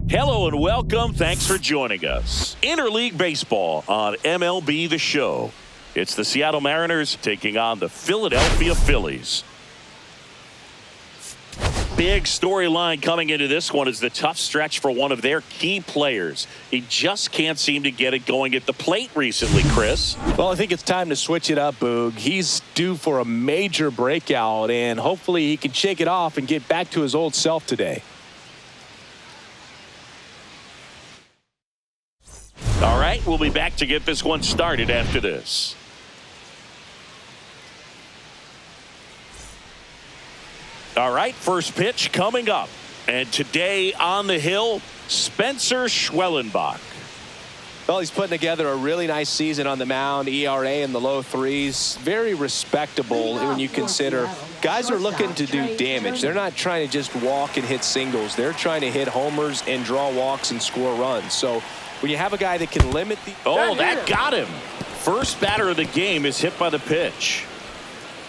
Hello and welcome. Thanks for joining us. Interleague Baseball on MLB The Show. It's the Seattle Mariners taking on the Philadelphia Phillies. Big storyline coming into this one is the tough stretch for one of their key players. He just can't seem to get it going at the plate recently, Chris. Well, I think it's time to switch it up, Boog. He's due for a major breakout, and hopefully he can shake it off and get back to his old self today. All right, we'll be back to get this one started after this. All right, first pitch coming up. And today on the hill, SEA-C.Schwellenbach. Well, he's putting together a really nice season on the mound. ERA in the low threes. Very respectable when you consider guys are looking to do damage. They're not trying to just walk and hit singles. They're trying to hit homers and draw walks and score runs. So when you have a guy that can limit the... Oh, that got him. First batter of the game is hit by the pitch.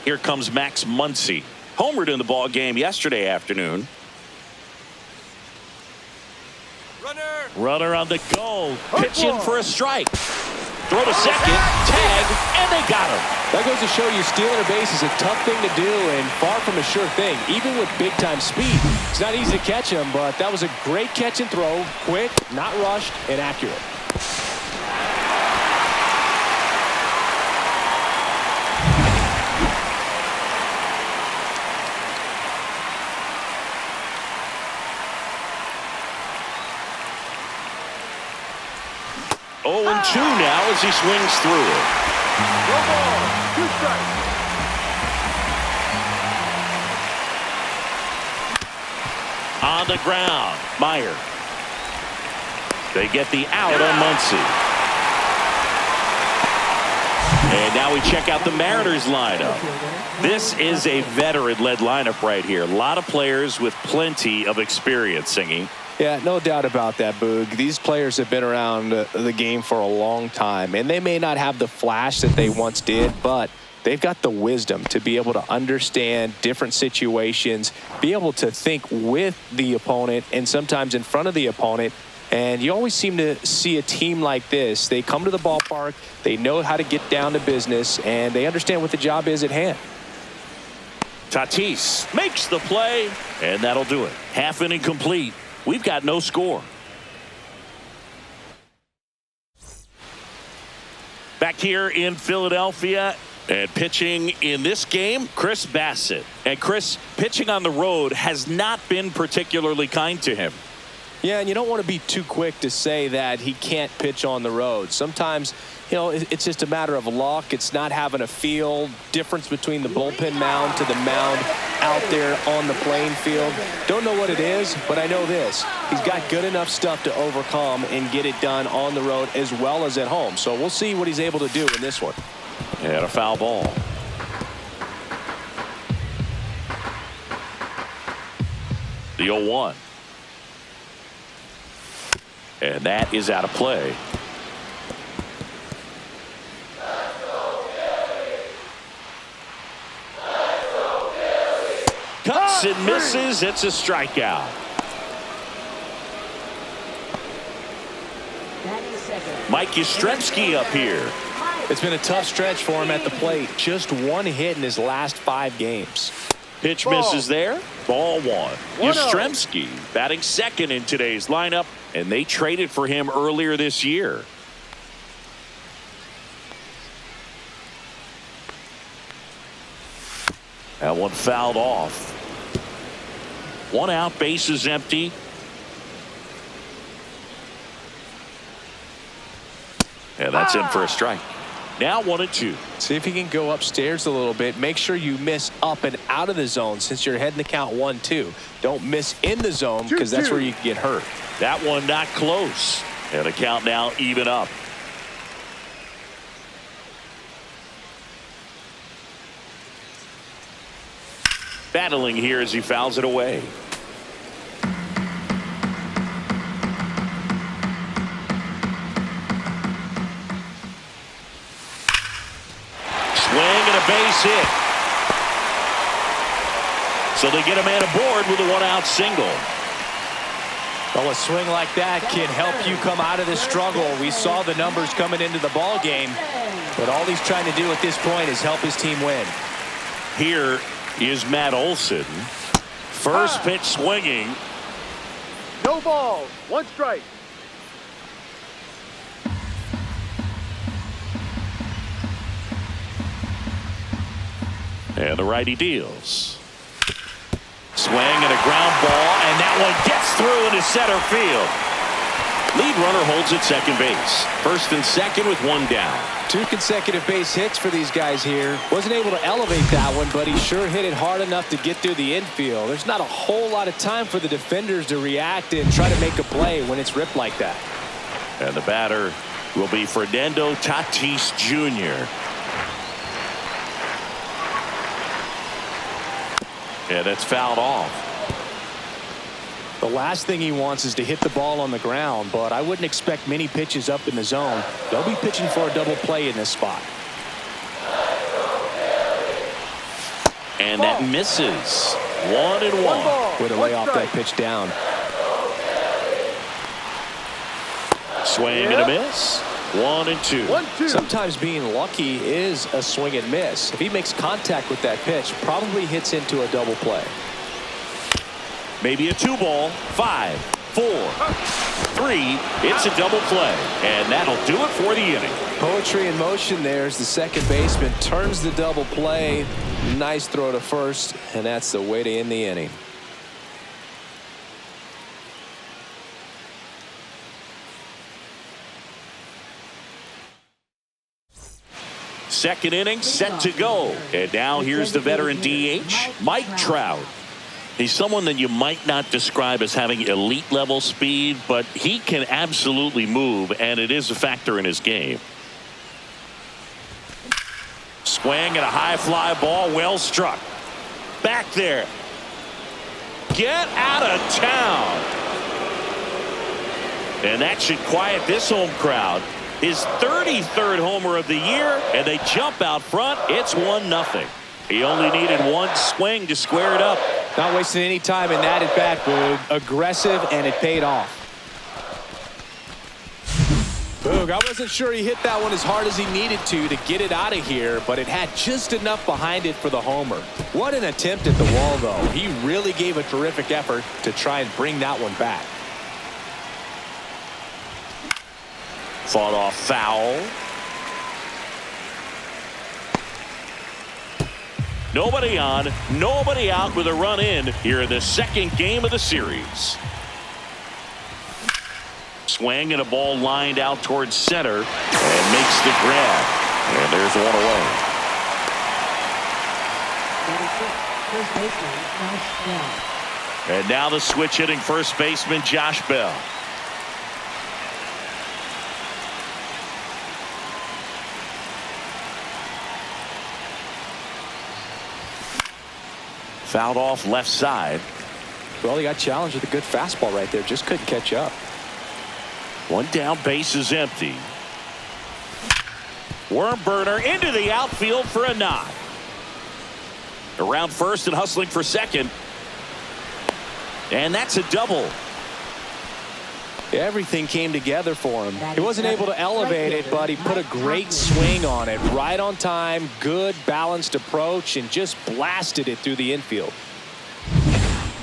Here comes Max Muncy. Homered in the ball game yesterday afternoon. Runner on the go. Pitching for a strike. Throw to second. Tag. And they got him. That goes to show you stealing a base is a tough thing to do and far from a sure thing. Even with big-time speed. It's not easy to catch him, but that was a great catch and throw. Quick, not rushed, and accurate. Oh, and 2 now as he swings through it. No ball, 2 strikes. On the ground, Meyer. They get the out on Muncy. And now we check out the Mariners lineup. This is a veteran-led lineup right here. A lot of players with plenty of experience, Singy. Yeah, no doubt about that, Boog. These players have been around the game for a long time, and they may not have the flash that they once did, but they've got the wisdom to be able to understand different situations, be able to think with the opponent and sometimes in front of the opponent. And you always seem to see a team like this. They come to the ballpark, they know how to get down to business, and they understand what the job is at hand. Tatis makes the play, and that'll do it. Half inning complete. We've got no score. Back here in Philadelphia and pitching in this game, Bassitt. And Chris, pitching on the road has not been particularly kind to him. Yeah, and you don't want to be too quick to say that he can't pitch on the road. Sometimes, you know, it's just a matter of luck. It's not having a feel. Difference between the bullpen mound to the mound out there on the playing field. Don't know what it is, but I know this. He's got good enough stuff to overcome and get it done on the road as well as at home. So we'll see what he's able to do in this one. And a foul ball. The 0-1. And that is out of play. Cuts and misses. It's a strikeout. Mike Yastrzemski up here. It's been a tough stretch for him at the plate. Just 1 hit in his last 5 games. Pitch misses there. Ball 1. Yastrzemski batting second in today's lineup, and they traded for him earlier this year. That one fouled off. 1 out, base is empty. And that's in for a strike. Now 1-2. See if he can go upstairs a little bit. Make sure you miss up and out of the zone since you're heading to count 1-2. Don't miss in the zone because that's where you can get hurt. That one not close. And the count now even up. Battling here as he fouls it away. Swing and a base hit. So they get a man aboard with a 1-out single. Well, a swing like that can help you come out of this struggle. We saw the numbers coming into the ball game, but all he's trying to do at this point is help his team win. Here is Matt Olson. First pitch swinging. No balls. 1 strike. And the righty deals. Swing and a ground ball, and that one gets through into center field. Lead runner holds at second base. First and second with 1 down. 2 consecutive base hits for these guys here. Wasn't able to elevate that one, but he sure hit it hard enough to get through the infield. There's not a whole lot of time for the defenders to react and try to make a play when it's ripped like that. And the batter will be Fernando Tatis Jr. Yeah, that's fouled off. The last thing he wants is to hit the ball on the ground, but I wouldn't expect many pitches up in the zone. They'll be pitching for a double play in this spot. And that misses. 1-1. Way to lay off that pitch down. Swing and a miss. 1-2. 1-2. Sometimes being lucky is a swing and miss. If he makes contact with that pitch, probably hits into a double play. Maybe a 2-ball. 5, 4, 3. It's a double play. And that'll do it for the inning. Poetry in motion there as the second baseman turns the double play. Nice throw to first, and that's the way to end the inning. Second inning set to go. And now here's the veteran DH, Mike Trout. He's someone that you might not describe as having elite level speed, but he can absolutely move, and it is a factor in his game. Swing and a high fly ball, well struck. Back there. Get out of town. And that should quiet this home crowd. His 33rd homer of the year, and they jump out front. It's 1-0. He only needed 1 swing to square it up. Not wasting any time in that at bat, Boog. Aggressive, and it paid off. Boog, I wasn't sure he hit that one as hard as he needed to get it out of here, but it had just enough behind it for the homer. What an attempt at the wall, though. He really gave a terrific effort to try and bring that one back. Fought off foul. Nobody on, nobody out with a run in here in the second game of the series. Swing and a ball lined out towards center and makes the grab. And there's one away. And now the switch hitting first baseman Josh Bell. Fouled off left side. Well, he got challenged with a good fastball right there. Just couldn't catch up. 1 down, base is empty. Worm burner into the outfield for a knock. Around first and hustling for second. And that's a double. Everything came together for him. He wasn't able to elevate it, but he put a great swing on it. Right on time, good balanced approach, and just blasted it through the infield.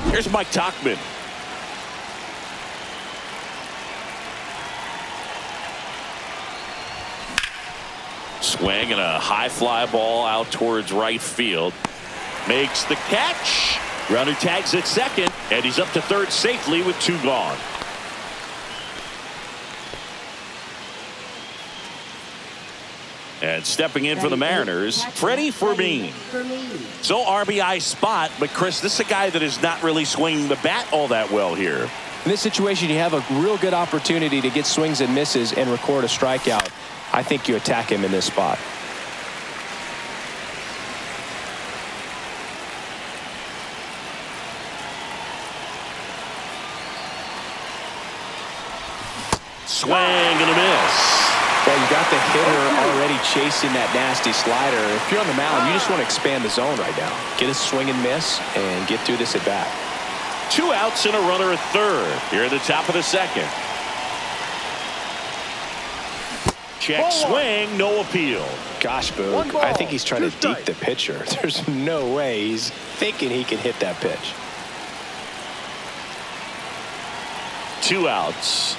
Here's Mike Tauchman. Swing and a high fly ball out towards right field. Makes the catch. Runner tags at second, and he's up to third safely with 2 gone. And stepping in for the Mariners, Freddie Fermin. So RBI spot, but Chris, this is a guy that is not really swinging the bat all that well here. In this situation, you have a real good opportunity to get swings and misses and record a strikeout. I think you attack him in this spot. Swing and a miss. Well, you got the hitter already chasing that nasty slider. If you're on the mound, you just want to expand the zone right now. Get a swing and miss and get through this at bat. 2 outs and a runner at third. Here at the top of the second. Check swing, no appeal. Gosh, Boog, I think he's trying to deke the pitcher. There's no way he's thinking he can hit that pitch. 2 outs.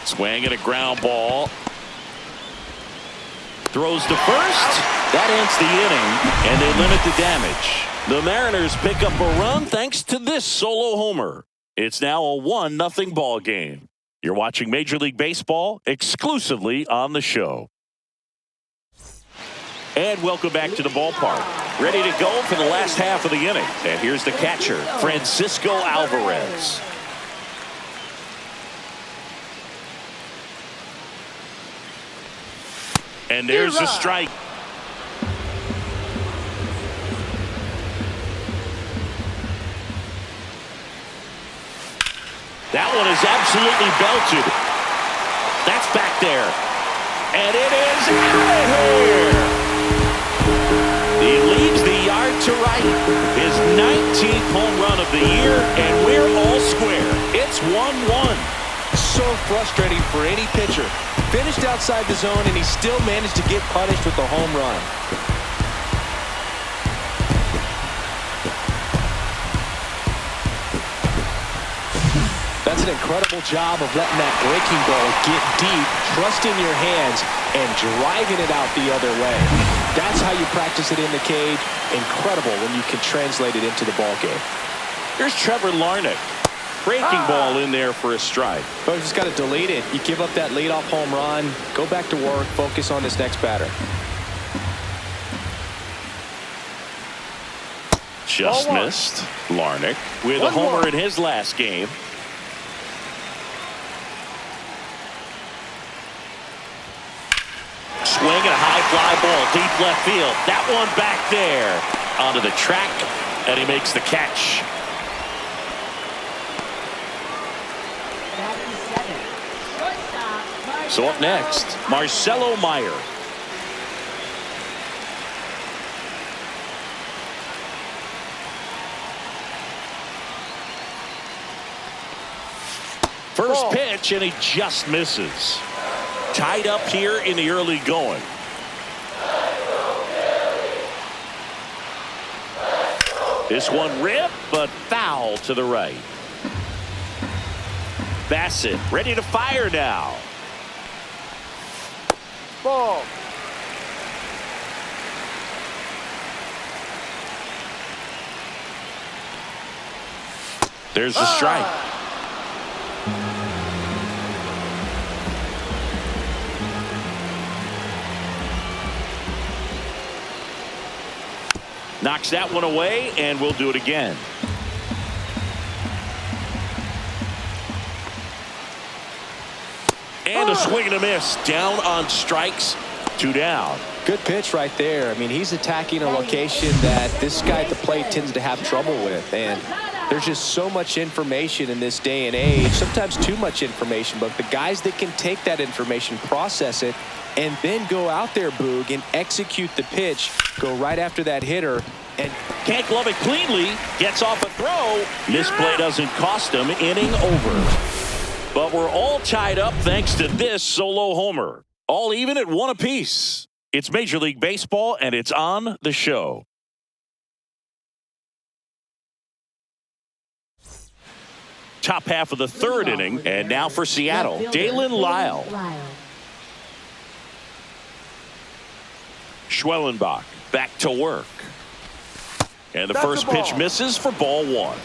Swing and a ground ball. Throws to first. That ends the inning, and they limit the damage. The Mariners pick up a run thanks to this solo homer. It's now a 1-0 ball game. You're watching Major League Baseball exclusively on the show. And welcome back to the ballpark. Ready to go for the last half of the inning. And here's the catcher, Francisco Alvarez. And there's a strike. That one is absolutely belted. That's back there. And it is out of here. He leads the yard to right. His 19th home run of the year, and we're all square. It's 1-1. So frustrating for any pitcher. Finished outside the zone, and he still managed to get punished with the home run. That's an incredible job of letting that breaking ball get deep, trusting your hands, and driving it out the other way. That's how you practice it in the cage. Incredible when you can translate it into the ball game. Here's Trevor Larnach. Breaking ball in there for a strike. But you just got to delete it. You give up that leadoff home run, go back to work, focus on this next batter. Just missed. Larnach with a homer in his last game. Swing and a high fly ball deep left field. That one back there onto the track, and he makes the catch. So up next, Marcelo Meyer. First pitch, and he just misses. Tied up here in the early going. This one ripped, but foul to the right. Bassitt ready to fire now. Ball. There's the strike. Knocks that one away, and we'll do it again. And a swing and a miss. Down on strikes. 2 down. Good pitch right there. I mean, he's attacking a location that this guy at the plate tends to have trouble with. And there's just so much information in this day and age. Sometimes too much information. But the guys that can take that information, process it, and then go out there, Boog, and execute the pitch, go right after that hitter, and can't glove it cleanly. Gets off a throw. This play doesn't cost him. Inning over. But we're all tied up thanks to this solo homer. All even at 1 apiece. It's Major League Baseball, and it's on the show. Top half of the third inning, and now for Seattle, Dalen Lyle. Schwellenbach back to work. And the first pitch misses for ball 1.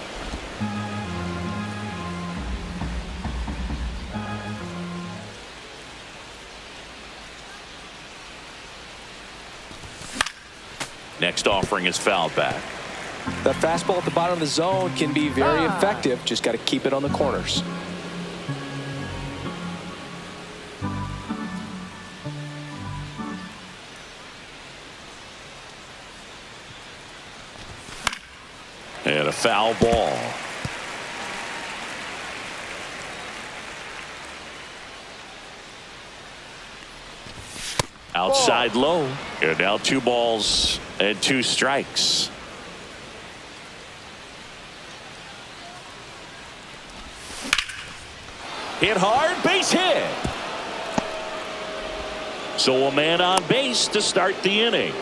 Next offering is fouled back. That fastball at the bottom of the zone can be very effective. Just got to keep it on the corners. And a foul ball. Outside low. And now 2 balls and 2 strikes. Hit hard, base hit. So a man on base to start the inning.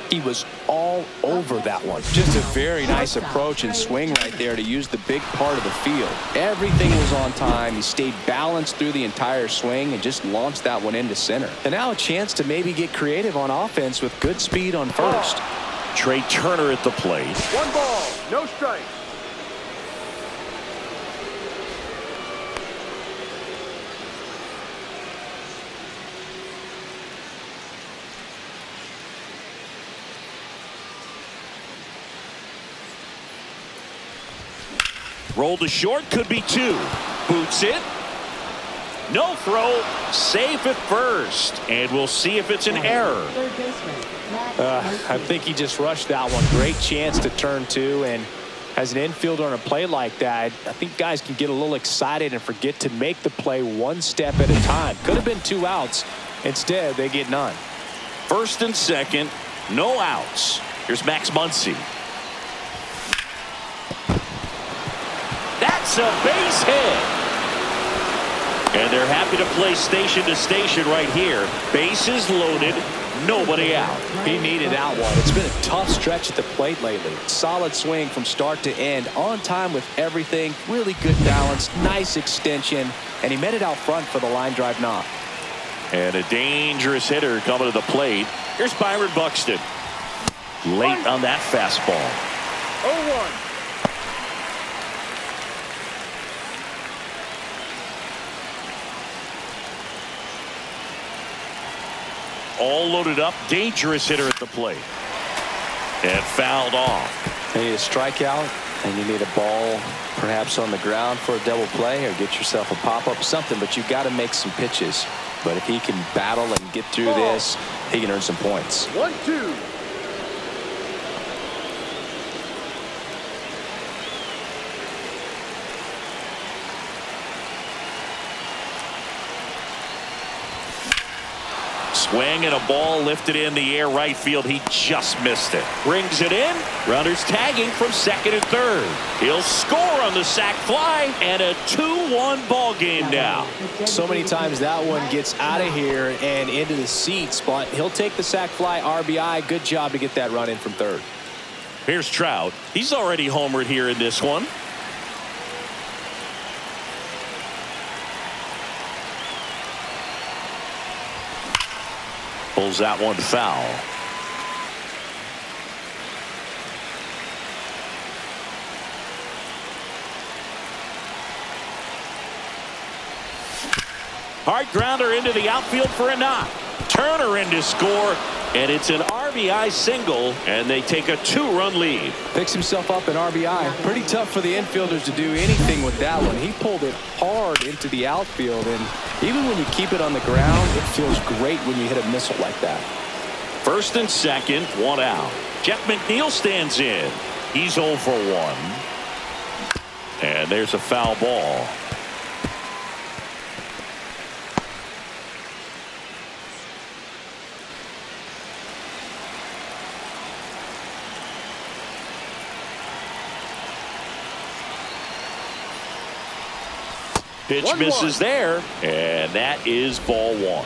He was all over that one. Just a very nice approach and swing right there to use the big part of the field. Everything was on time. He stayed balanced through the entire swing and just launched that one into center. And now a chance to maybe get creative on offense with good speed on first. Trey Turner at the plate. 1 ball, no strike. Roll to short, could be 2. Boots it. No throw, safe at first. And we'll see if it's an error. I think he just rushed that one. Great chance to turn 2, and as an infielder on a play like that, I think guys can get a little excited and forget to make the play one step at a time. Could have been 2 outs. Instead, they get none. First and second, no outs. Here's Max Muncy. That's a base hit. And they're happy to play station to station right here. Bases loaded, nobody out. He needed that one. It's been a tough stretch at the plate lately. Solid swing from start to end. On time with everything. Really good balance. Nice extension. And he met it out front for the line drive knock. And a dangerous hitter coming to the plate. Here's Byron Buxton. Late on that fastball. 0-1. All loaded up, dangerous hitter at the plate. And fouled off. You need a strikeout, and you need a ball perhaps on the ground for a double play, or get yourself a pop-up, something, but you've got to make some pitches. But if he can battle and get through this, he can earn some points. 1-2. Swing and a ball lifted in the air right field. He just missed it. Brings it in. Runners tagging from second and third. He'll score on the sac fly, and a 2-1 ball game now. So many times that one gets out of here and into the seats, but he'll take the sac fly RBI. Good job to get that run in from third. Here's Trout. He's already homered here in this one. Pulls that one foul. Hard grounder into the outfield for a knock. Turner in to score, and it's an RBI single, and they take a 2-run lead. Picks himself up an RBI. Pretty tough for the infielders to do anything with that one. He pulled it hard into the outfield, and even when you keep it on the ground, it feels great when you hit a missile like that. First and second, 1 out. Jeff McNeil stands in. He's 0 for 1. And there's a foul ball. Pitch 1-1. misses there, and that is ball 1.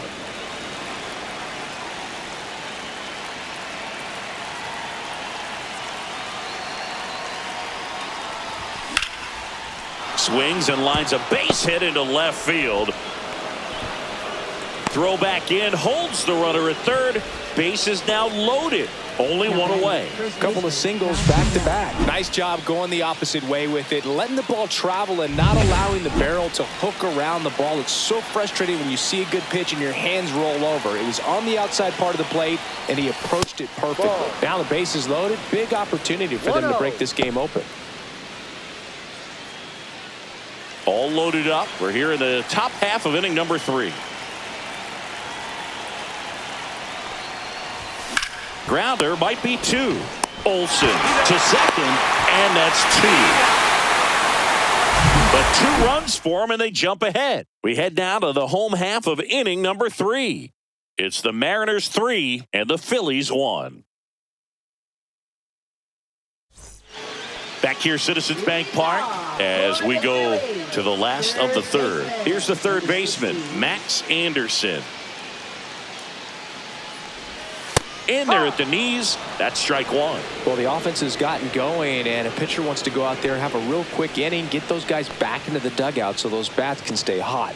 Swings and lines a base hit into left field. Throw back in, holds the runner at third. Base is now loaded. Only 1 away. Couple of singles back to back. Nice job going the opposite way with it, letting the ball travel and not allowing the barrel to hook around the ball. It's so frustrating when you see a good pitch and your hands roll over. It was on the outside part of the plate, and he approached it perfectly. Now the base is loaded. Big opportunity for them to break this game open. All loaded up. We're here in the top half of inning number 3. Grounder might be 2. Olsen to second, and that's 2. But 2 runs for him, and they jump ahead. We head now to the home half of inning number 3. It's the Mariners 3 and the Phillies 1. Back here, Citizens Bank Park, as we go to the last of the third. Here's the third baseman, Max Anderson. In there at the knees. That's strike one. Well, the offense has gotten going, and a pitcher wants to go out there and have a real quick inning, get those guys back into the dugout so those bats can stay hot.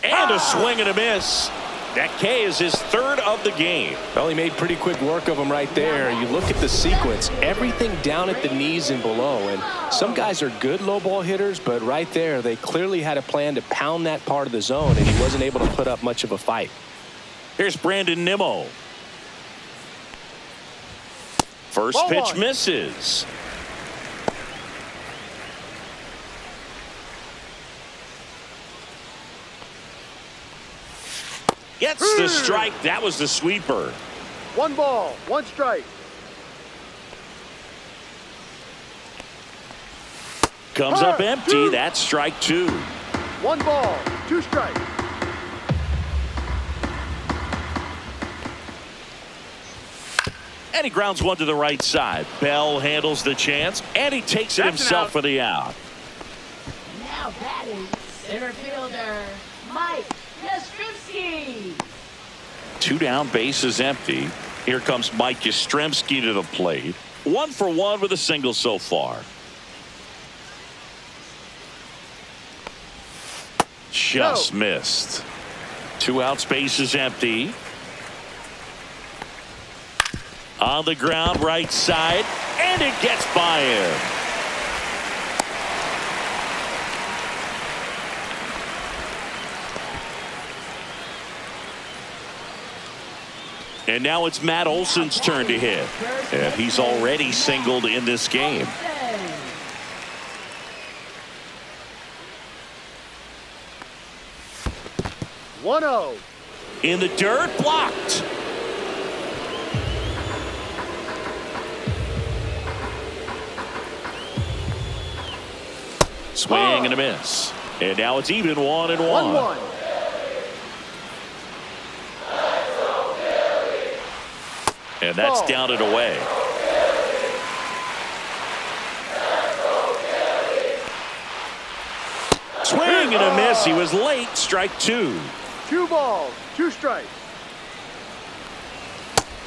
And a swing and a miss. That K is his third of the game. Well, he made pretty quick work of him right there. You look at the sequence, everything down at the knees and below. And some guys are good low ball hitters, but right there, they clearly had a plan to pound that part of the zone, and he wasn't able to put up much of a fight. Here's Brandon Nimmo. First Ball pitch one. misses. Gets the strike. That was the sweeper. 1 ball, 1 strike. Comes up empty. That's strike 2. 1 ball, 2 strikes. And he grounds one to the right side. Bell handles the chance, and he takes it That's an himself out. for the out. Now batting, center fielder, Mike Yastrzemski. 2 down, bases empty. Here comes Mike Yastrzemski to the plate. 1 for 1 with a single so far. Just missed. 2 outs, bases empty. On the ground, right side, and it gets by him. And now it's Matt Olson's turn to hit. And he's already singled in this game. 1-0. In the dirt, blocked. Swing and a miss. And now it's even 1-1. 1-1. And that's down and away. Swing and a miss. He was late. Strike 2. 2 balls, 2 strikes.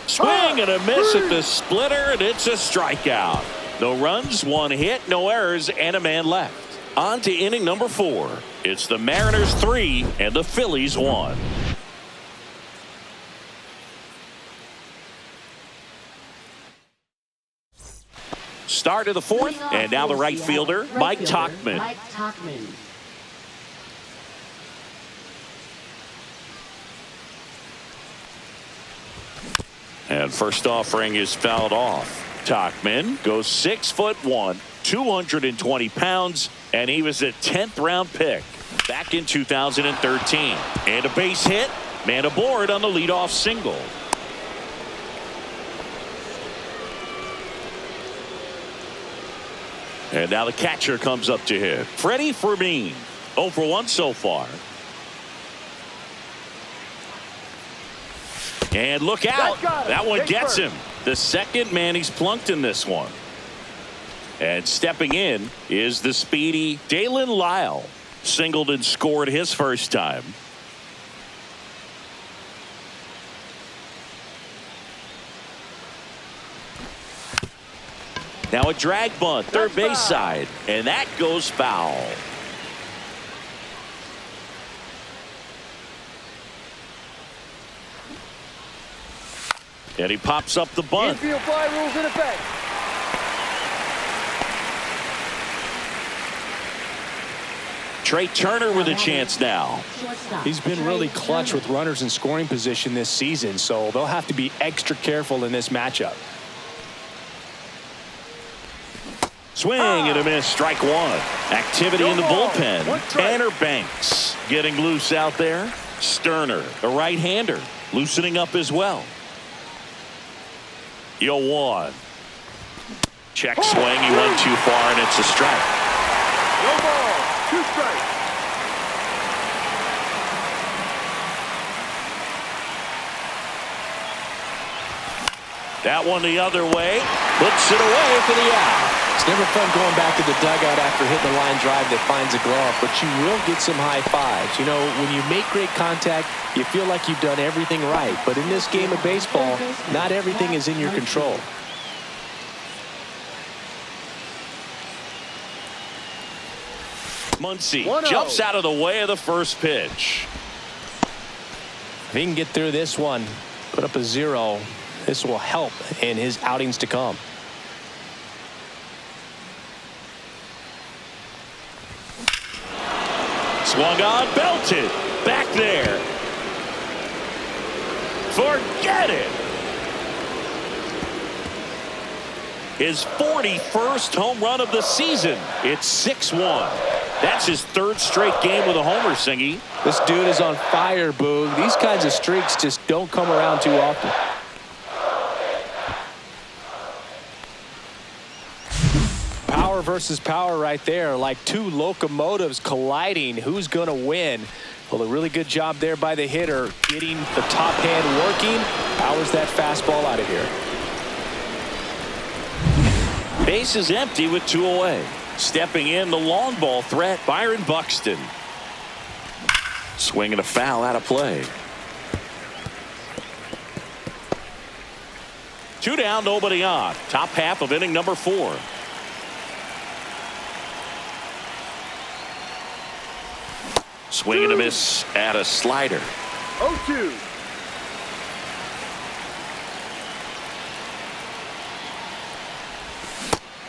Swing and a miss at the splitter, and it's a strikeout. No runs, 1 hit, no errors, and a man left. On to inning number 4. It's the Mariners 3 and the Phillies 1. Start of the 4th, and now the right fielder, Mike Tauchman. Mike Tauchman. And first offering is fouled off. Tauchman goes 6'1", 220 pounds, and he was a 10th round pick back in 2013. And a base hit, man aboard on the leadoff single. And now the catcher comes up to hit. Freddie Fermin, 0 for 1 so far. And look out. That one gets him. The second man he's plunked in this one. And stepping in is the speedy Dalen Lyle. Singled and scored his first time. Now a drag bunt, third base side, and that goes foul. And he pops up the bunt. Infield fly rules in effect. Trey Turner with a chance now. He's been really clutch with runners in scoring position this season, so they'll have to be extra careful in this matchup. Swing and a miss, strike 1. Activity in the bullpen. Tanner Banks getting loose out there. Sterner, a right-hander, loosening up as well. 0-1. Check swing. He went too far, and it's a strike. No ball, 2 strikes. That one the other way. Puts it away for the out. It's never fun going back to the dugout after hitting a line drive that finds a glove, but you will get some high fives. You know, when you make great contact, you feel like you've done everything right. But in this game of baseball, not everything is in your control. Muncy 1-0. jumps out of the way of the first pitch. If he can get through this one, put up a 0, this will help in his outings to come. Swung on, belted. Back there. Forget it. His 41st home run of the season. It's 6-1. That's his 3rd straight game with a homer, Singy. This dude is on fire, Boog. These kinds of streaks just don't come around too often. Power versus power right there, like two locomotives colliding. Who's going to win? Well, a really good job there by the hitter, getting the top hand working. Powers that fastball out of here. Base is empty with 2 away. Stepping in, the long ball threat, Byron Buxton. Swinging a foul out of play. 2 down, nobody on. Top half of inning number 4. Swing and a miss at a slider. 0-2.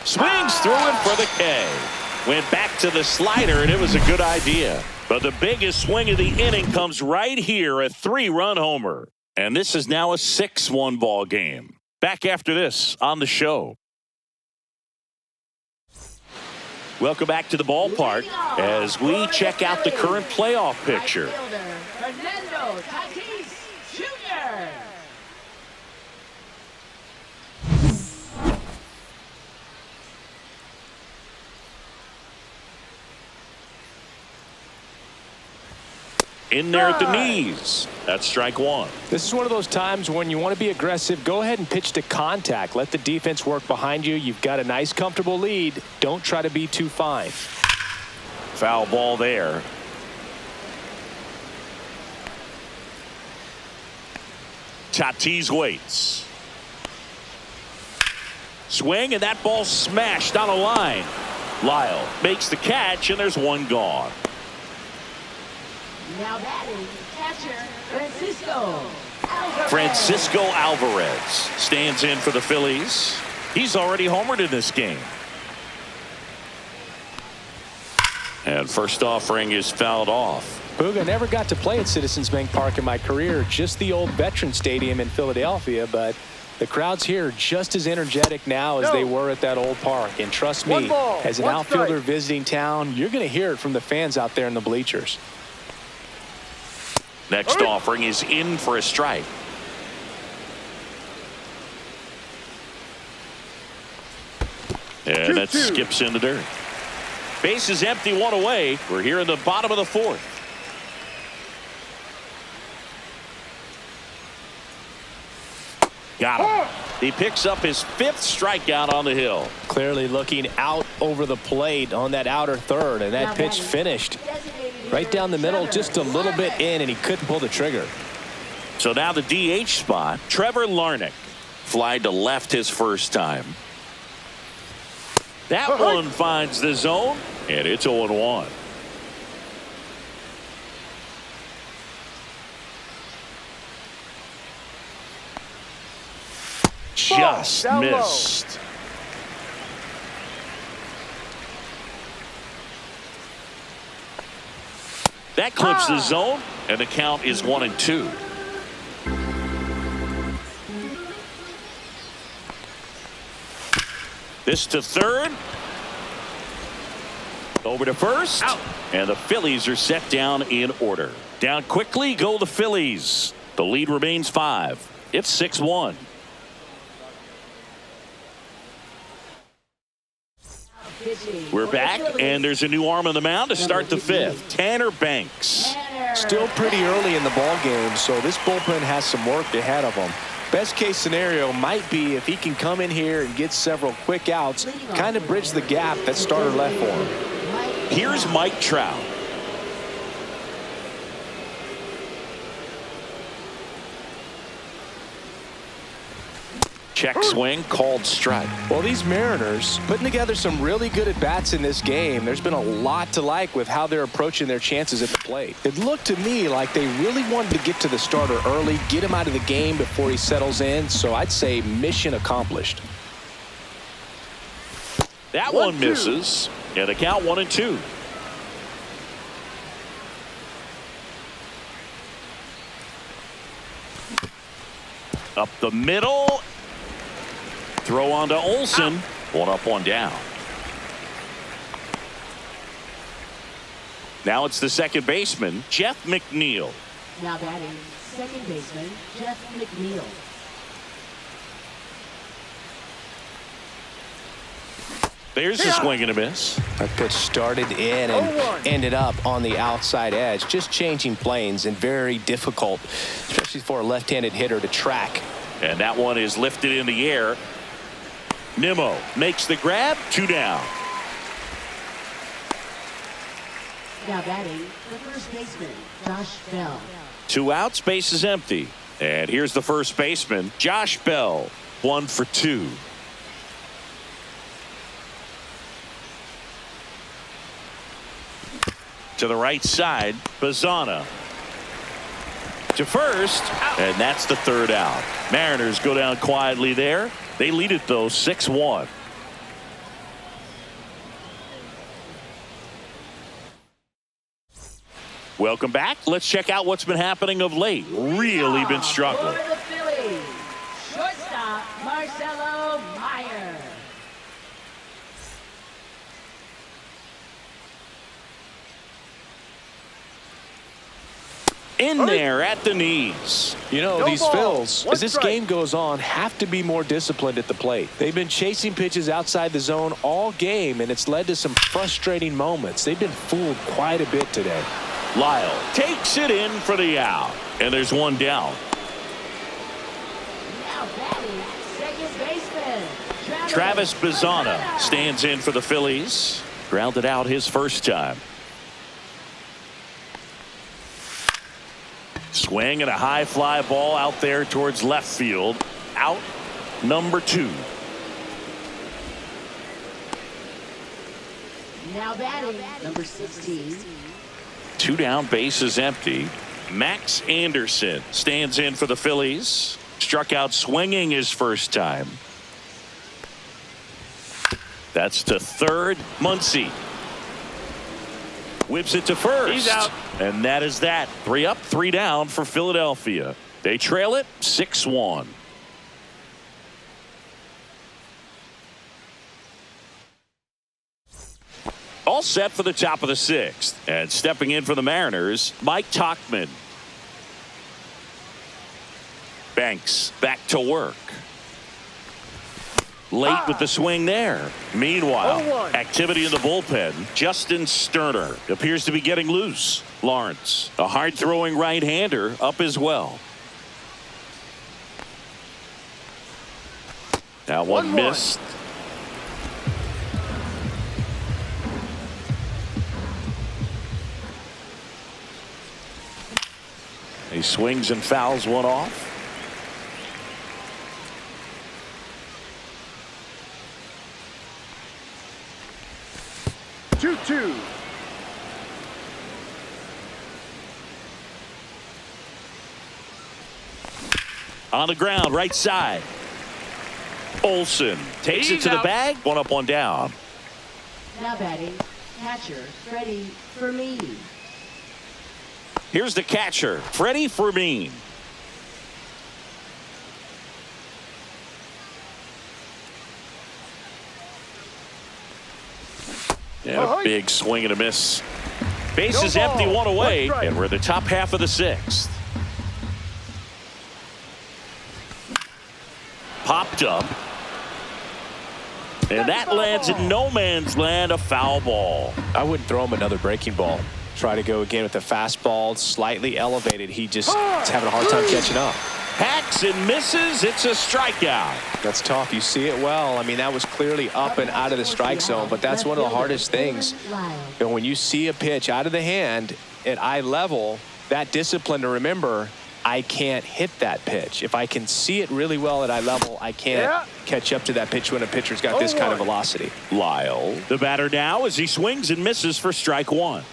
Swings through it for the K. Went back to the slider, and it was a good idea. But the biggest swing of the inning comes right here, a 3-run homer. And this is now a 6-1 ball game. Back after this on the show. Welcome back to the ballpark as we check out the current playoff picture. Fernando Tatis Jr. In there at the knees. That's strike 1. This is one of those times when you want to be aggressive. Go ahead and pitch to contact. Let the defense work behind you. You've got a nice, comfortable lead. Don't try to be too fine. Foul ball there. Tatis waits. Swing, and that ball smashed on a line. Lyle makes the catch, and there's 1 gone. Now batting, catcher Francisco Alvarez. Francisco Alvarez stands in for the Phillies. He's already homered in this game. And first offering is fouled off. Boog, I never got to play at Citizens Bank Park in my career, just the old Veteran Stadium in Philadelphia, but the crowds here are just as energetic now as they were at that old park. And trust me, as an outfielder visiting town, you're going to hear it from the fans out there in the bleachers. Next offering is in for a strike. And that skips in the dirt. Base is empty, 1 away. We're here in the bottom of the 4th. Got him. He picks up his 5th strikeout on the hill. Clearly looking out over the plate on that outer third, and that pitch finished right down the middle, just a little bit in, and he couldn't pull the trigger. So now the DH spot, Trevor Larnach. Fly to left his first time. That one finds the zone, and it's 0-1. Just missed. That clips the zone, and the count is 1-2. This to third. Over to first. Out. And the Phillies are set down in order. Down quickly go the Phillies. The lead remains 5. It's 6-1. We're back, and there's a new arm on the mound to start the 5th. Tanner Banks. Still pretty early in the ball game, so this bullpen has some work ahead of them. Best case scenario might be if he can come in here and get several quick outs, kind of bridge the gap that starter left for him. Here's Mike Trout. Check swing, called strike. Well, these Mariners putting together some really good at-bats in this game. There's been a lot to like with how they're approaching their chances at the plate. It looked to me like they really wanted to get to the starter early, get him out of the game before he settles in. So I'd say mission accomplished. That one misses. And the count 1-2. Up the middle. Throw on to Olsen. One up, one down. Now it's the second baseman, Jeff McNeil. Now batting second baseman, Jeff McNeil. There's a swing and a miss. That pitch started in and ended up on the outside edge. Just changing planes and very difficult, especially for a left-handed hitter to track. And that one is lifted in the air. Nimmo makes the grab, 2 down. Now batting the first baseman, Josh Bell. 2 outs, base is empty. And here's the first baseman, Josh Bell, 1 for 2. To the right side, Bazzana. To first, and that's the 3rd out. Mariners go down quietly there. They lead it, though, 6-1. Welcome back. Let's check out what's been happening of late. Really been struggling. For the Phillies, shortstop Marcelo Meyer. In there at the knees. You know, No these ball. Phils, One as this strike. game goes on, have to be more disciplined at the plate. They've been chasing pitches outside the zone all game, and it's led to some frustrating moments. They've been fooled quite a bit today. Lyle takes it in for the out. And there's one down. Now batting second baseman, Travis Bazzana stands in for the Phillies. Grounded out his first time. Swing and a high fly ball out there towards left field. Out number 2. Now batting number 16. 2 down, base is empty. Max Anderson stands in for the Phillies. Struck out swinging his first time. That's to third. Muncy whips it to first. He's out. And that is that. 3 up, 3 down for Philadelphia. They trail it 6-1. All set for the top of the 6th. And stepping in for the Mariners, Mike Tauchman. Banks back to work. Late with the swing there. Meanwhile, 0-1. activity in the bullpen. Justin Sterner appears to be getting loose. Lawrence, a hard-throwing right-hander, up as well. Now one 1-1. missed. He swings and fouls one off. 2-2. On the ground, right side. Olsen takes it He's to the out. bag. 1 up, 1 down. Now batting catcher Freddie Fermin. Here's the catcher, Freddie Fermin. And a big swing and a miss. Base is empty, ball. 1 away, 1 strike. and we're the top half of the 6th. Popped up. And that lands in no man's land, a foul ball. I wouldn't throw him another breaking ball. Try to go again with the fastball, slightly elevated. He just is having a hard time catching up. Hacks and misses. It's a strikeout. That's tough. You see it well. I mean, that was clearly up and out of the strike zone, but that's one of the hardest things. You know, when you see a pitch out of the hand at eye level, that discipline to remember, I can't hit that pitch. If I can see it really well at eye level, I can't catch up to that pitch when a pitcher's got this kind of velocity. Lyle, the batter now, as he swings and misses for strike one.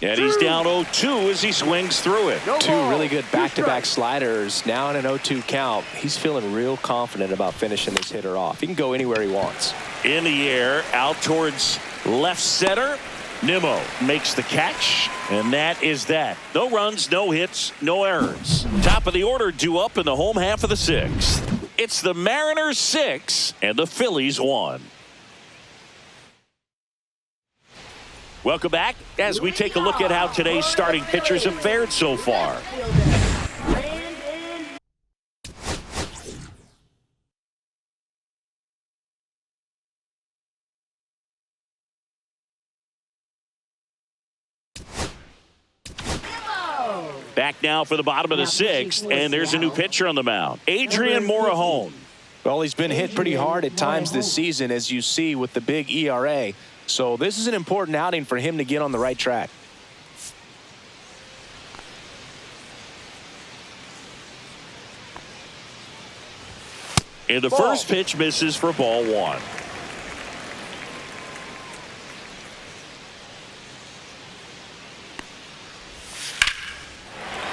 And he's down 0-2 as he swings through it. Two really good back-to-back sliders. Now in an 0-2 count. He's feeling real confident about finishing this hitter off. He can go anywhere he wants. In the air, out towards left center. Nimmo makes the catch, and that is that. No runs, no hits, no errors. Top of the order due up in the home half of the sixth. It's the Mariners 6 and the Phillies 1. Welcome back as we take a look at how today's starting pitchers have fared so far. Back now for the bottom of the sixth, and there's a new pitcher on the mound, Adrian Morejon. Well, he's been hit pretty hard at times this season, as you see with the big ERA. So this is an important outing for him to get on the right track. And the first pitch misses for ball one.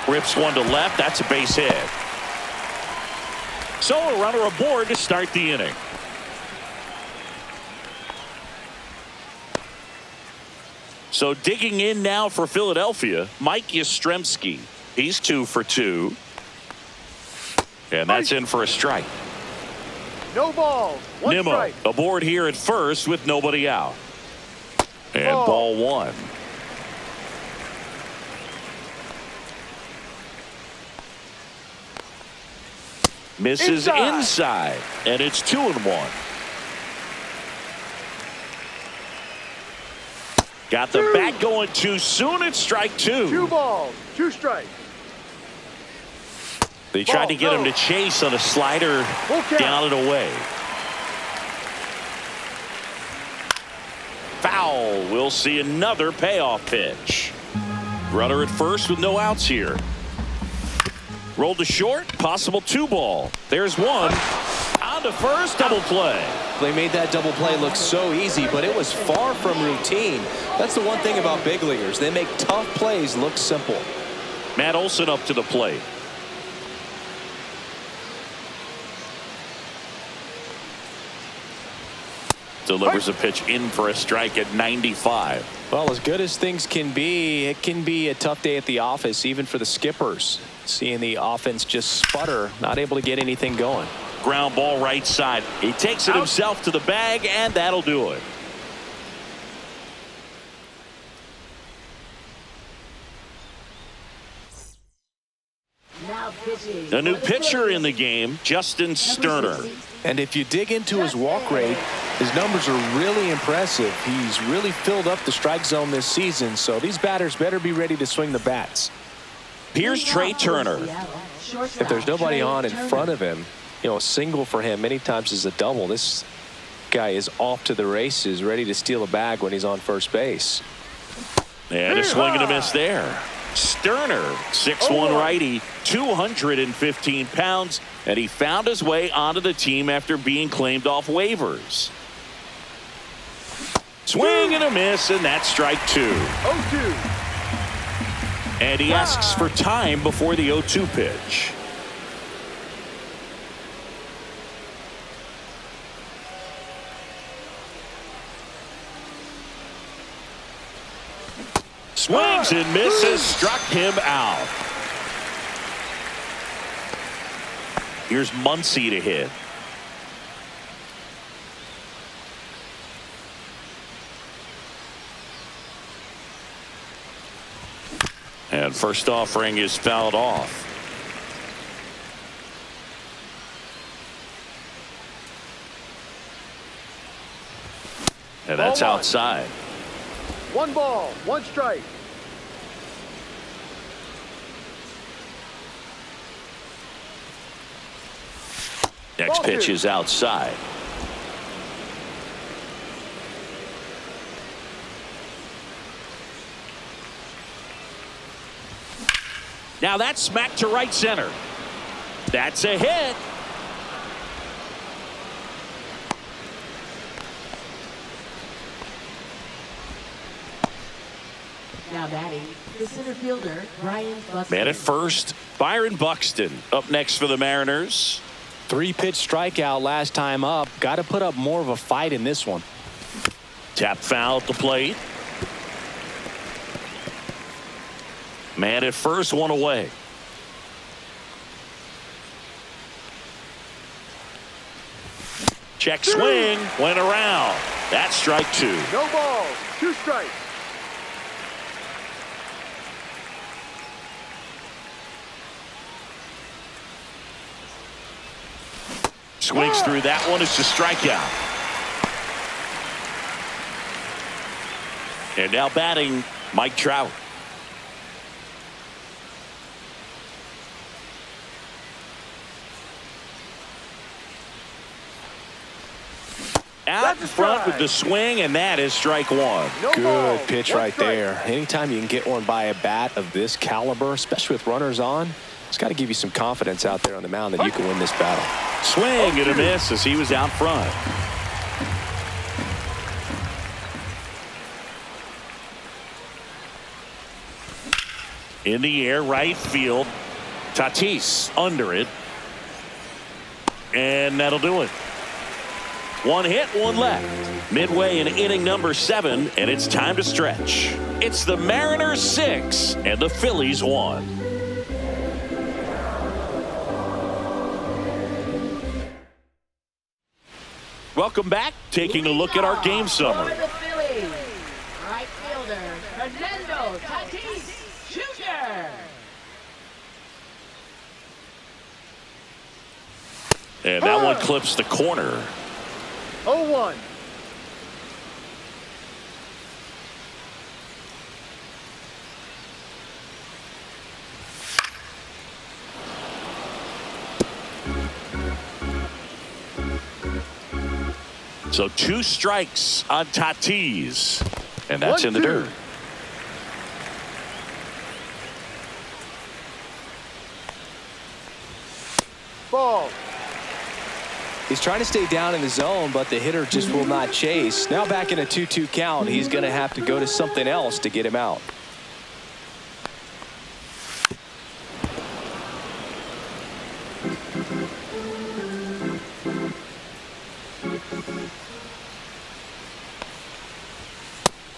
Rips one to left. That's a base hit. So a runner aboard to start the inning. So digging in now for Philadelphia, Mike Yastrzemski. He's 2 for 2. And that's in for a strike. No balls. One Nimmo strike. aboard here at first with nobody out. And ball one. Misses inside. And it's 2-1. Got the bat going too soon. It's strike two. 2 balls, 2 strikes. They tried to get him to chase on a slider down and away. Foul. We'll see another payoff pitch. Runner at first with no outs here. Rolled to short. Possible 2 ball. There's one. On to first. Double play. They made that double play look so easy, but it was far from routine. That's the one thing about big leaguers. They make tough plays look simple. Matt Olson up to the plate. Delivers a pitch in for a strike at 95. Well, as good as things can be, it can be a tough day at the office, even for the skippers. Seeing the offense just sputter, not able to get anything going. Ground ball right side. He takes it himself to the bag, and that'll do it. A new pitcher in the game, Justin Sterner. And if you dig into his walk rate, his numbers are really impressive. He's really filled up the strike zone this season, so these batters better be ready to swing the bats. Here's Trey Turner. If there's nobody on in front of him, you know, a single for him many times is a double. This guy is off to the races, ready to steal a bag when he's on first base. And a swing and a miss there. Sterner, 6'1" righty, 215 pounds, and he found his way onto the team after being claimed off waivers. Swing and a miss, and that's strike 2. 0-2. And he asks for time before the 0-2 pitch. Swings and misses, struck him out. Here's Muncy to hit. And first offering is fouled off. And that's outside. 1 ball, 1 strike. Next Ball pitch two. is outside. Now that's smacked to right center. That's a hit. Now batting, the center fielder, Brian Buxton. Man at first, Byron Buxton up next for the Mariners. 3-pitch strikeout last time up. Got to put up more of a fight in this one. Tap foul at the plate. Man at first, one away. Check swing, went around. That's strike two. No balls. 2 strikes. Swings through that one. It's a strikeout. And now batting, Mike Trout. Out in front with the swing, and that is strike one. No Good balls. pitch 1 right strike. there. Anytime you can get one by a bat of this caliber, especially with runners on, it's got to give you some confidence out there on the mound that you can win this battle. Swing and a miss as he was out front. In the air, right field. Tatis under it. And that'll do it. 1 hit, 1 left. Midway in inning number 7, and it's time to stretch. It's the Mariners 6 and the Phillies 1. Welcome back. Taking a look at our game summary. For the Phillies, right fielder, Fernando Tatis Jr. And that one clips the corner. 0-1. So 2 strikes on Tatis. And that's in the 1-2. dirt. Ball. He's trying to stay down in the zone, but the hitter just will not chase. Now back in a 2-2 count, he's going to have to go to something else to get him out.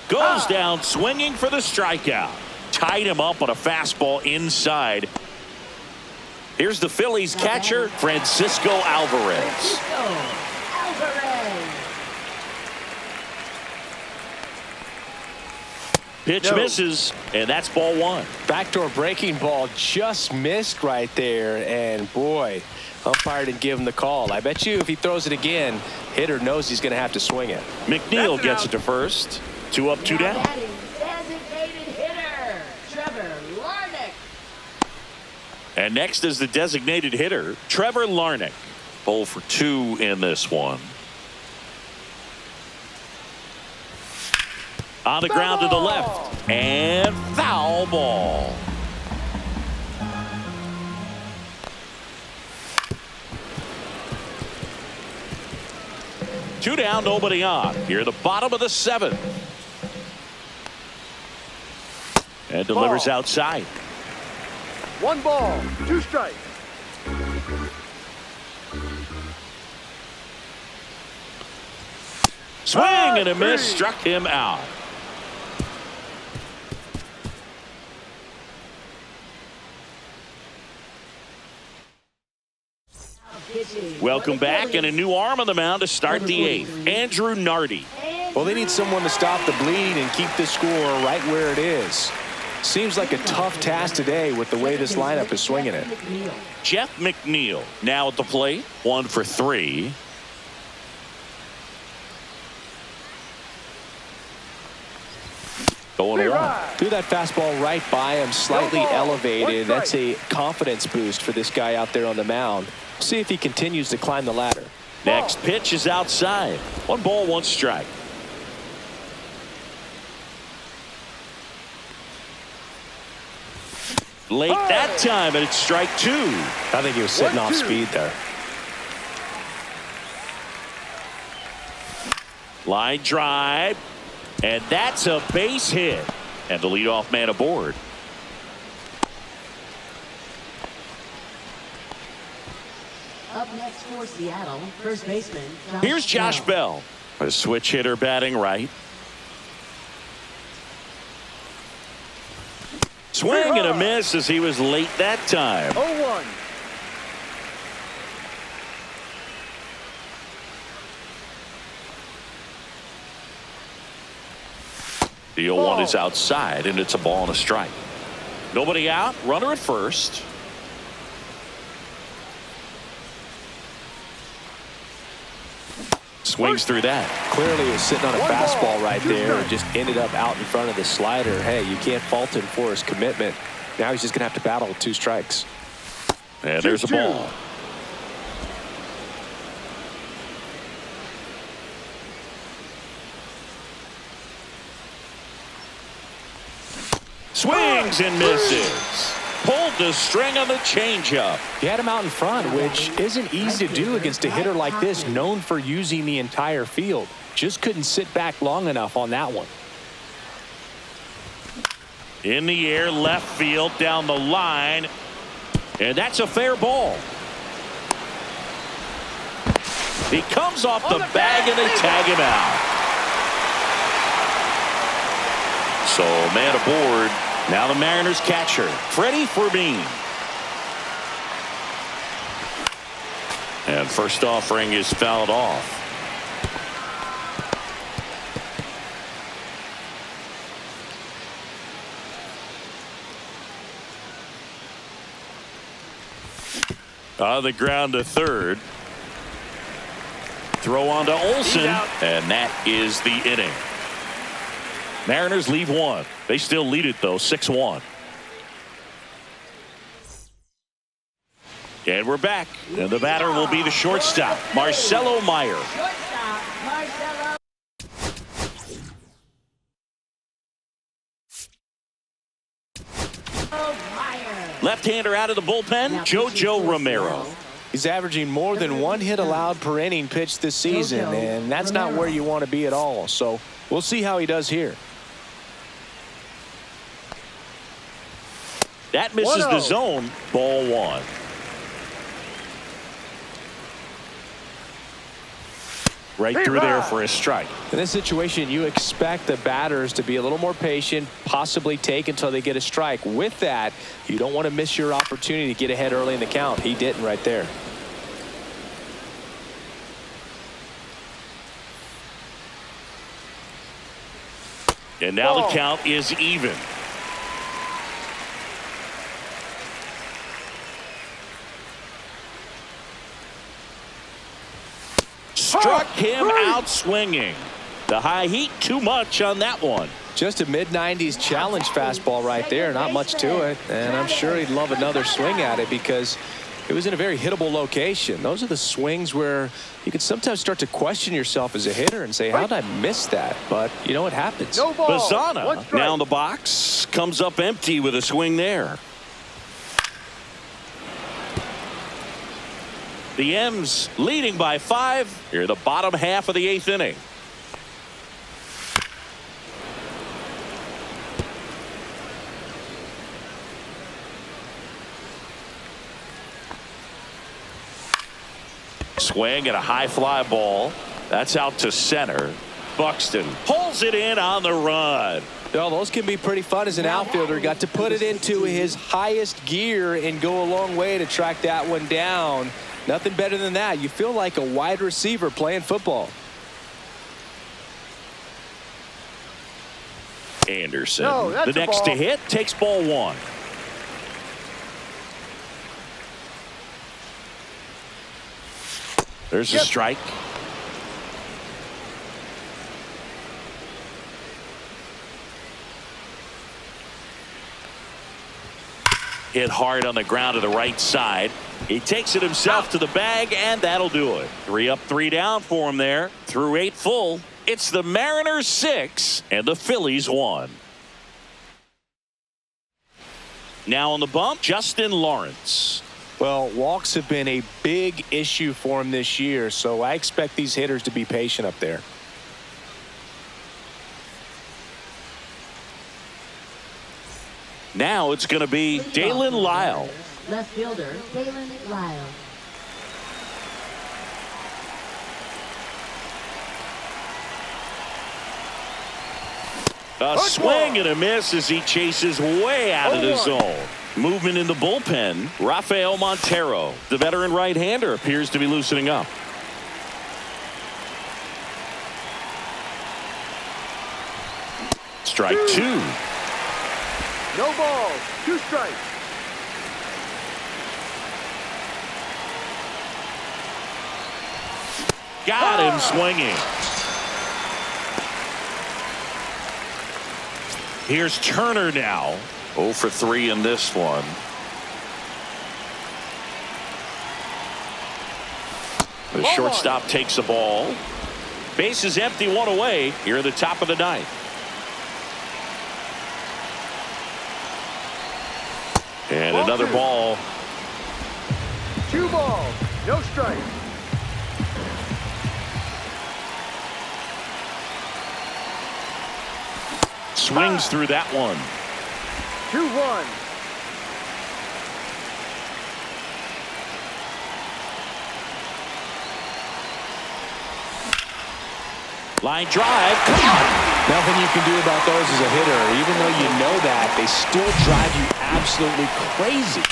Goes down swinging for the strikeout. Tied him up on a fastball inside. Here's the Phillies catcher, Francisco Alvarez. Francisco Alvarez. Pitch No. misses, and that's ball 1. Backdoor breaking ball just missed right there, and boy, umpire didn't give him the call. I bet you if he throws it again, hitter knows he's going to have to swing it. McNeil That's gets out. it to first. 2 up, 2 Now down. batting, designated hitter, Trevor Larnach. And next is the designated hitter, Trevor Larnach. 0 for 2 in this one. On the ground to the left. And foul ball. Two down, nobody on. Here, the bottom of the 7th. And delivers Ball. outside. 1 ball. 2 strikes. Swing and a miss, Three. struck him out. Welcome back, and a new arm on the mound to start the 8th. Andrew Nardi. Well, they need someone to stop the bleed and keep the score right where it is. Seems like a tough task today with the way this lineup is swinging it. Jeff McNeil now at the plate. 1 for 3. going along. Threw that fastball right by him, slightly No ball. elevated. One That's a confidence boost for this guy out there on the mound. See if he continues to climb the ladder. Next pitch is outside. 1 ball, 1 strike. Late that time, and it's strike 2. I think he was sitting off 1-2. speed there. Line drive, and that's a base hit. And the leadoff man aboard. Up next for Seattle, first baseman Here's Josh Bell, a switch hitter batting right. Swing and a miss as he was late that time. 0-1. The 0-1 is outside, and it's a ball and a strike. Nobody out, runner at first. Swings through that. Clearly he was sitting on a 1 fastball ball, right 2 there and strikes. just ended up out in front of the slider. Hey, you can't fault him for his commitment. Now he's just going to have to battle with 2 strikes. And there's a 2-2. ball. Swings and misses. Pulled the string on the changeup. He had him out in front, which isn't easy to do against a hitter like this, known for using the entire field. Just couldn't sit back long enough on that one. In the air, left field, down the line. And that's a fair ball. He comes off the bag and they tag him out. So man aboard. Now the Mariners catcher, Freddie Fermin. And first offering is fouled off. On the ground to third. Throw on to Olsen, and that is the inning. Mariners leave 1. They still lead it, though, 6-1. And we're back. And the batter will be the shortstop, Marcelo Meyer. Shortstop, Marcelo. Meyer. Left-hander out of the bullpen, Jojo Romero. He's averaging more than 1 hit allowed per inning pitched this season, and that's not where you want to be at all. So we'll see how he does here. That misses the zone, ball 1. Right through there for a strike. In this situation, you expect the batters to be a little more patient, possibly take until they get a strike. With that, you don't want to miss your opportunity to get ahead early in the count. He didn't right there. And now the count is even. Struck him out swinging. The high heat too much on that one. Just a mid-90s challenge fastball right there. Not much to it. And I'm sure he'd love another swing at it because it was in a very hittable location. Those are the swings where you can sometimes start to question yourself as a hitter and say, how did I miss that? But you know what happens. No ball. Bazzana 1 strike. now in the box, comes up empty with a swing there. The M's leading by 5 here, the bottom half of the 8th inning. Swing at a high fly ball. That's out to center. Buxton pulls it in on the run. Well, those can be pretty fun as an outfielder. Got to put it into his highest gear and go a long way to track that one down. Nothing better than that. You feel like a wide receiver playing football. Anderson, No, that's the a next ball. to hit, takes ball 1. There's a strike. Hit hard on the ground to the right side. He takes it himself to the bag, and that'll do it. 3 up, 3 down for him there. Through 8 full. It's the Mariners 6 and the Phillies 1. Now on the bump, Justin Lawrence. Well, walks have been a big issue for him this year, so I expect these hitters to be patient up there. Now it's going to be Dalen Lyle. Left fielder, Dalen Lyle. A swing and a miss as he chases way out of the zone. Movement in the bullpen. Rafael Montero, the veteran right-hander, appears to be loosening up. Strike 2. No balls. 2 strikes. Got him swinging. Here's Turner now. 0 for 3 in this one. The shortstop takes the ball. Base is empty, 1 away here at the top of the 9th. And another ball. 2 balls. No strikes. Swings through that one. 2-1. Line drive. Come on. Nothing you can do about those as a hitter. Even though you know that, they still drive you absolutely crazy.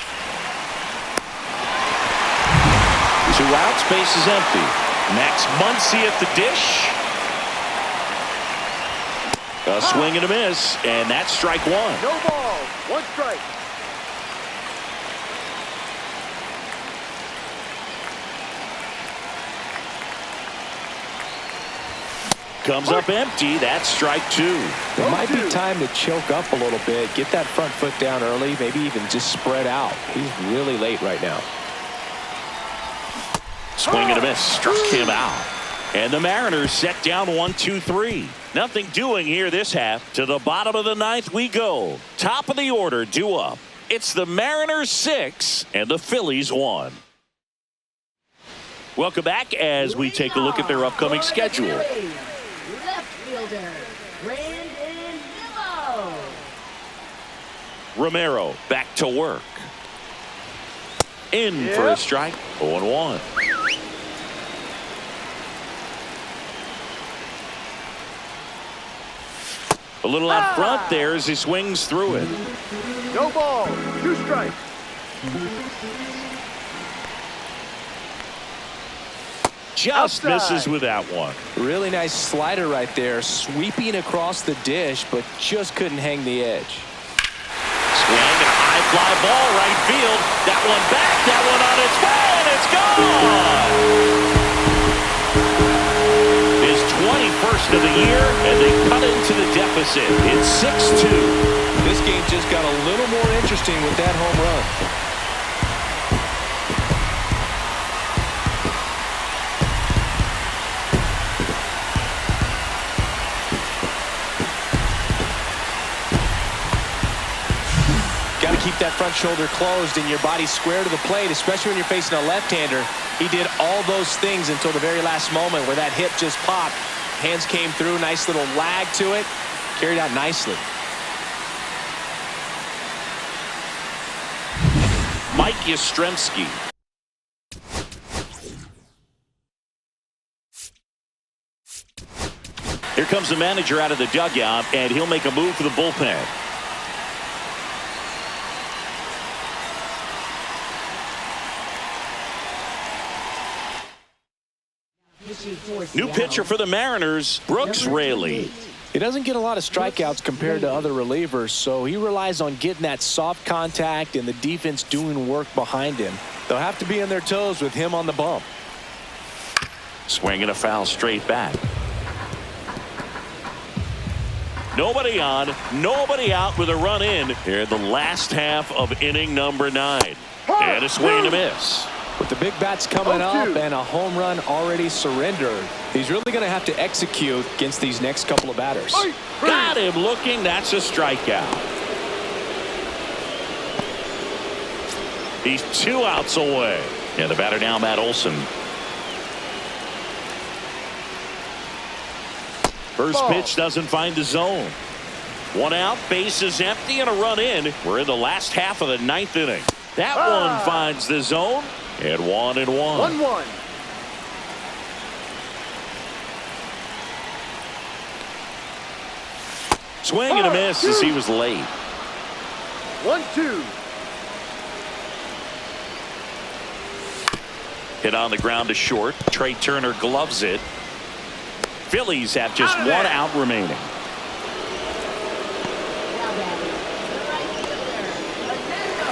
2 outs, base is empty. Max Muncy at the dish. A swing and a miss, and that's strike 1. No balls. 1 strike. Comes up empty. That's strike 2. It might be time to choke up a little bit, get that front foot down early, maybe even just spread out. He's really late right now. Swing and a miss. Struck him out. And the Mariners set down 1-2-3. Nothing doing here this half. To the bottom of the 9th we go. Top of the order due up. It's the Mariners 6 and the Phillies 1. Welcome back as we take a look at their upcoming schedule. Left fielder, Brandon Nimmo. Romero back to work. In for a strike. 0-1. A little out front there as he swings through it. No balls. 2 strikes. Just Outside. misses with that one. Really nice slider right there, sweeping across the dish, but just couldn't hang the edge. Swing and a high fly ball right field. That one back, that one on its way, and it's gone! His 21st of the year, and they cut into the deficit. It's 6-2. This game just got a little more interesting with that home run. Got to keep that front shoulder closed and your body square to the plate, especially when you're facing a left-hander. He did all those things until the very last moment where that hip just popped. Hands came through, nice little lag to it, carried out nicely. Mike Yastrzemski. Here comes the manager out of the dugout, and he'll make a move for the bullpen. New pitcher for the Mariners, Brooks Raley. He doesn't get a lot of strikeouts compared to other relievers, so he relies on getting that soft contact and the defense doing work behind him. They'll have to be on their toes with him on the bump. Swinging a foul straight back. Nobody on, nobody out with a run in here in the last half of inning number 9. And a swing and a miss. With the big bats coming up and a home run already surrendered, he's really going to have to execute against these next couple of batters. Got him looking. That's a strikeout. He's 2 outs away. And the batter now, Matt Olson. First pitch doesn't find the zone. 1 out, base is empty, and a run in. We're in the last half of the 9th inning. That one finds the zone. And 1-1. 1-1. Swing and a miss as he was late. 1-2. Hit on the ground to short. Trey Turner gloves it. Phillies have just 1 out remaining. Now batting, the right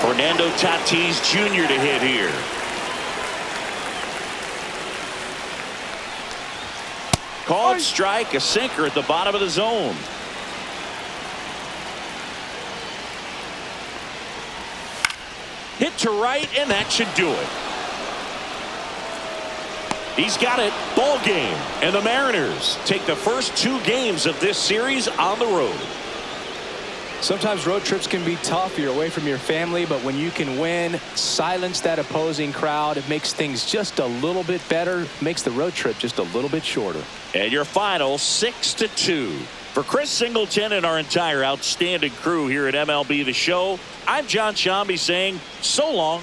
fielder, Fernando Tatis Jr. to hit here. Called strike, a sinker at the bottom of the zone. Hit to right, and that should do it. He's got it. Ball game. And the Mariners take the first 2 games of this series on the road. Sometimes road trips can be tough. You're away from your family, but when you can win, silence that opposing crowd, it makes things just a little bit better, makes the road trip just a little bit shorter. And your final 6-2. For Chris Singleton and our entire outstanding crew here at MLB The Show, I'm John Shambi saying so long.